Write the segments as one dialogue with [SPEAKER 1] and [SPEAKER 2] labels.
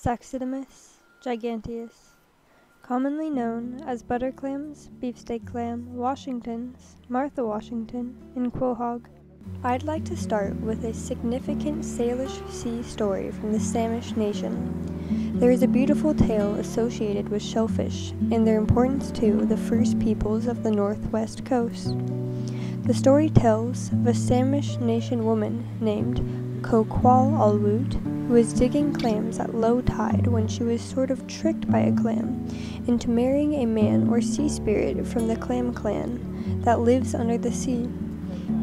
[SPEAKER 1] Saxidomus, giganteus. Commonly known as butter clams, beefsteak clam, Washingtons, Martha Washington, and quahog. I'd like to start with a significant Salish Sea story from the Samish nation. There is a beautiful tale associated with shellfish and their importance to the first peoples of the northwest coast. The story tells of a Samish nation woman named Koqual-Alwut, who was digging clams at low tide when she was sort of tricked by a clam into marrying a man or sea spirit from the clam clan that lives under the sea.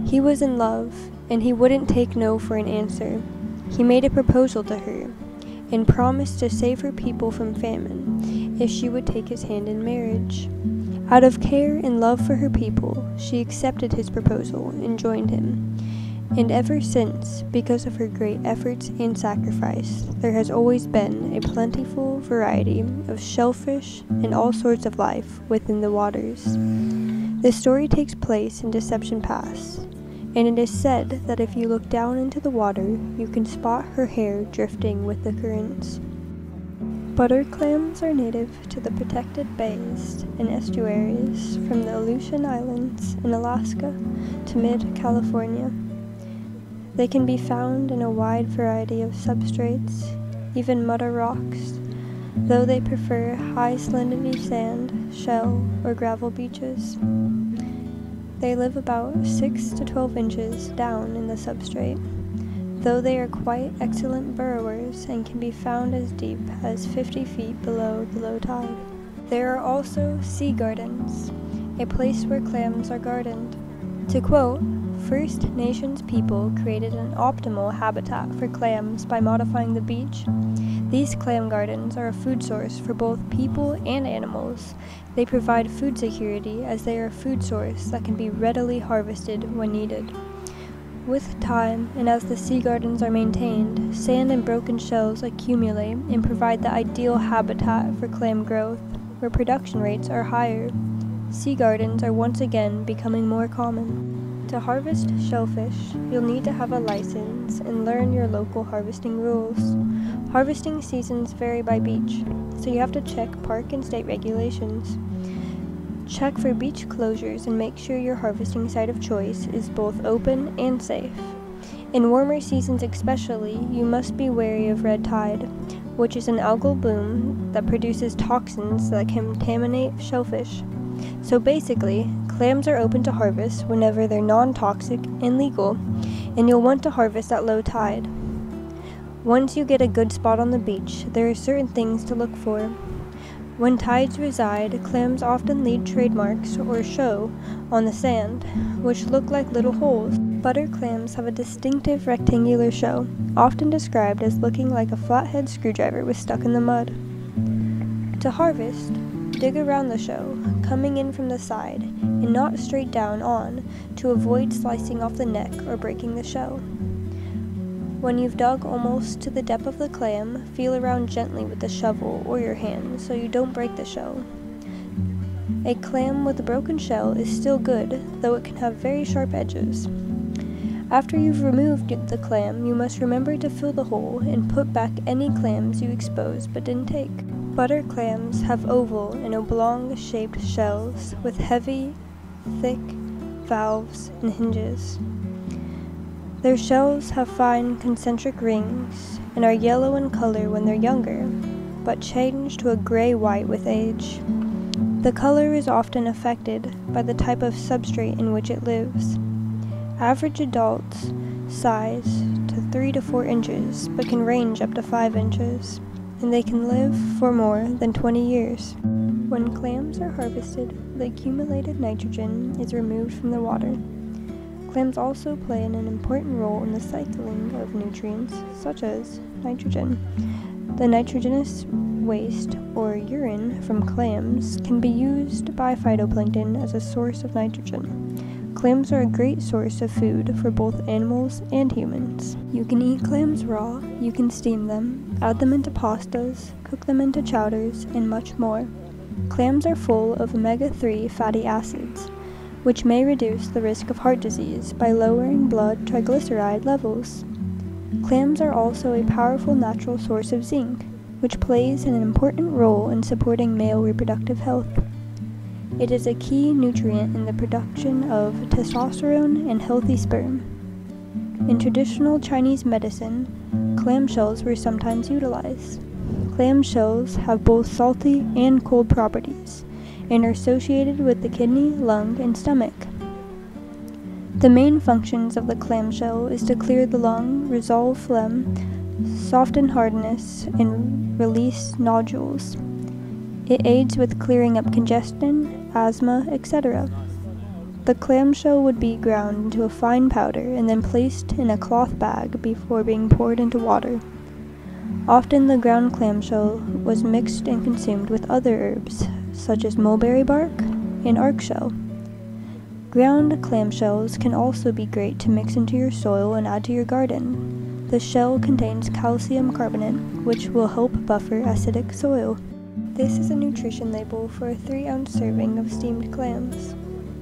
[SPEAKER 1] He was in love, and he wouldn't take no for an answer. He made a proposal to her, and promised to save her people from famine if she would take his hand in marriage. Out of care and love for her people, she accepted his proposal and joined him. And ever since, because of her great efforts and sacrifice, there has always been a plentiful variety of shellfish and all sorts of life within the waters. The story takes place in Deception Pass, and it is said that if you look down into the water, you can spot her hair drifting with the currents. Butter clams are native to the protected bays and estuaries from the Aleutian Islands in Alaska to mid-California. They can be found in a wide variety of substrates, even muddy rocks, though they prefer high salinity sand, shell, or gravel beaches. They live about 6 to 12 inches down in the substrate, though they are quite excellent burrowers and can be found as deep as 50 feet below the low tide. There are also sea gardens, a place where clams are gardened. To quote, First Nations people created an optimal habitat for clams by modifying the beach. These clam gardens are a food source for both people and animals. They provide food security as they are a food source that can be readily harvested when needed. With time, and as the sea gardens are maintained, sand and broken shells accumulate and provide the ideal habitat for clam growth, where production rates are higher. Sea gardens are once again becoming more common. To harvest shellfish, you'll need to have a license and learn your local harvesting rules. Harvesting seasons vary by beach, so you have to check park and state regulations. Check for beach closures and make sure your harvesting site of choice is both open and safe. In warmer seasons especially, you must be wary of red tide, which is an algal bloom that produces toxins that can contaminate shellfish. So basically, clams are open to harvest whenever they're non-toxic and legal, and you'll want to harvest at low tide. Once you get a good spot on the beach, there are certain things to look for. When tides reside, clams often leave trademarks or show on the sand, which look like little holes. Butter clams have a distinctive rectangular show, often described as looking like a flathead screwdriver was stuck in the mud. To harvest, dig around the show, coming in from the side, and not straight down on, to avoid slicing off the neck or breaking the shell. When you've dug almost to the depth of the clam, feel around gently with the shovel or your hand so you don't break the shell. A clam with a broken shell is still good, though it can have very sharp edges. After you've removed the clam, you must remember to fill the hole and put back any clams you exposed but didn't take. Butter clams have oval and oblong-shaped shells with heavy, thick valves and hinges. Their shells have fine concentric rings and are yellow in color when they're younger, but change to a gray-white with age. The color is often affected by the type of substrate in which it lives. Average adults size to 3 to 4 inches, but can range up to 5 inches, and they can live for more than 20 years. When clams are harvested, the accumulated nitrogen is removed from the water. Clams also play an important role in the cycling of nutrients, such as nitrogen. The nitrogenous waste, or urine, from clams can be used by phytoplankton as a source of nitrogen. Clams are a great source of food for both animals and humans. You can eat clams raw, you can steam them, add them into pastas, cook them into chowders, and much more. Clams are full of omega-3 fatty acids, which may reduce the risk of heart disease by lowering blood triglyceride levels. Clams are also a powerful natural source of zinc, which plays an important role in supporting male reproductive health. It is a key nutrient in the production of testosterone and healthy sperm. In traditional Chinese medicine, clamshells were sometimes utilized. Clamshells have both salty and cold properties and are associated with the kidney, lung, and stomach. The main functions of the clamshell is to clear the lung, resolve phlegm, soften hardness, and release nodules. It aids with clearing up congestion, asthma, etc. The clamshell would be ground into a fine powder and then placed in a cloth bag before being poured into water. Often the ground clamshell was mixed and consumed with other herbs, such as mulberry bark and arc shell. Ground clamshells can also be great to mix into your soil and add to your garden. The shell contains calcium carbonate, which will help buffer acidic soil. This is a nutrition label for a 3-ounce serving of steamed clams.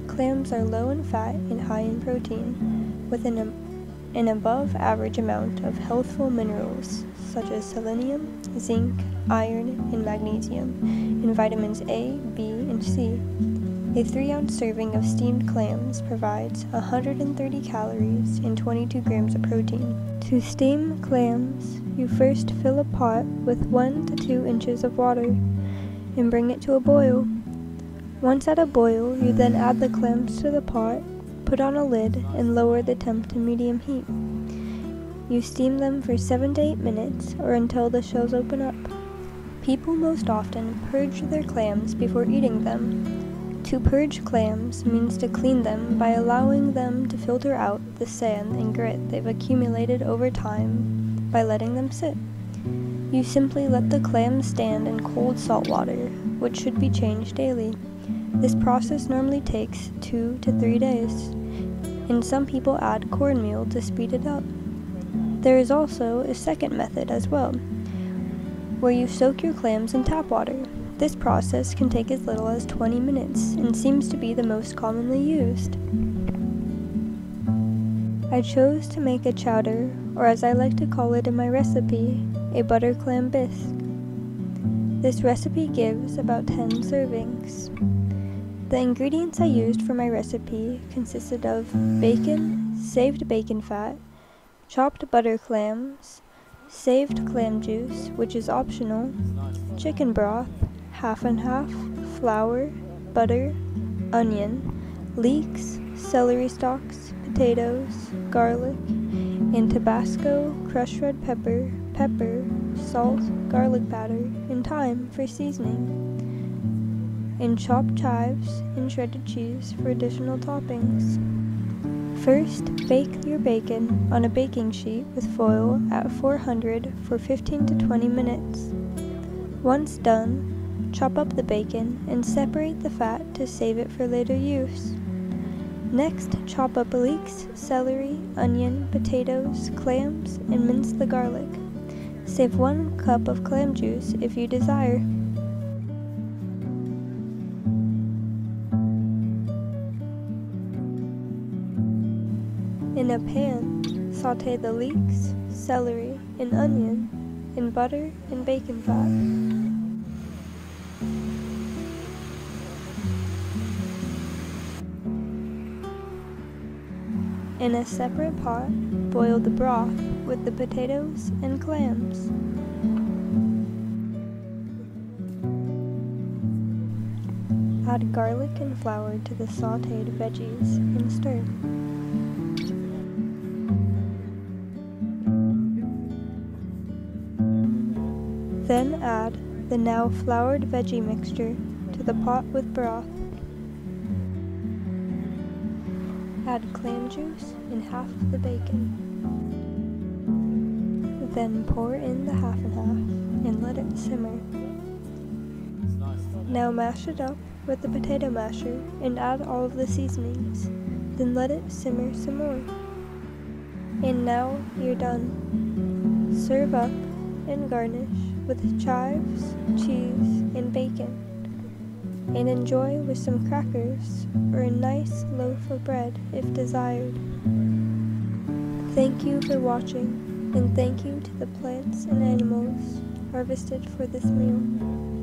[SPEAKER 1] Clams are low in fat and high in protein, with an above-average amount of healthful minerals such as selenium, zinc, iron, and magnesium, and vitamins A, B, and C. A 3-ounce serving of steamed clams provides 130 calories and 22 grams of protein. To steam clams, you first fill a pot with 1 to 2 inches of water and bring it to a boil. Once at a boil, you then add the clams to the pot, put on a lid, and lower the temp to medium heat. You steam them for 7 to 8 minutes or until the shells open up. People most often purge their clams before eating them. To purge clams means to clean them by allowing them to filter out the sand and grit they've accumulated over time by letting them sit. You simply let the clams stand in cold salt water, which should be changed daily. This process normally takes 2 to 3 days, and some people add cornmeal to speed it up. There is also a second method as well, where you soak your clams in tap water. This process can take as little as 20 minutes and seems to be the most commonly used. I chose to make a chowder, or as I like to call it in my recipe, a butter clam bisque. This recipe gives about 10 servings. The ingredients I used for my recipe consisted of bacon, saved bacon fat, chopped butter clams, saved clam juice, which is optional, chicken broth, half and half, flour, butter, onion, leeks, celery stalks, potatoes, garlic, and Tabasco, crushed red pepper, salt, garlic powder, and thyme for seasoning, and chopped chives and shredded cheese for additional toppings. First, bake your bacon on a baking sheet with foil at 400 for 15 to 20 minutes. Once done, chop up the bacon and separate the fat to save it for later use. Next, chop up leeks, celery, onion, potatoes, clams, and mince the garlic. Save 1 cup of clam juice if you desire. In a pan, sauté the leeks, celery, and onion in butter and bacon fat. In a separate pot, boil the broth with the potatoes and clams. Add garlic and flour to the sautéed veggies and stir. Then add the now floured veggie mixture to the pot with broth. Add clam juice and half of the bacon. Then pour in the half and half and let it simmer. Now mash it up with the potato masher and add all of the seasonings. Then let it simmer some more. And now you're done. Serve up and garnish with chives, cheese, and bacon, and enjoy with some crackers or a nice loaf of bread if desired. Thank you for watching, and thank you to the plants and animals harvested for this meal.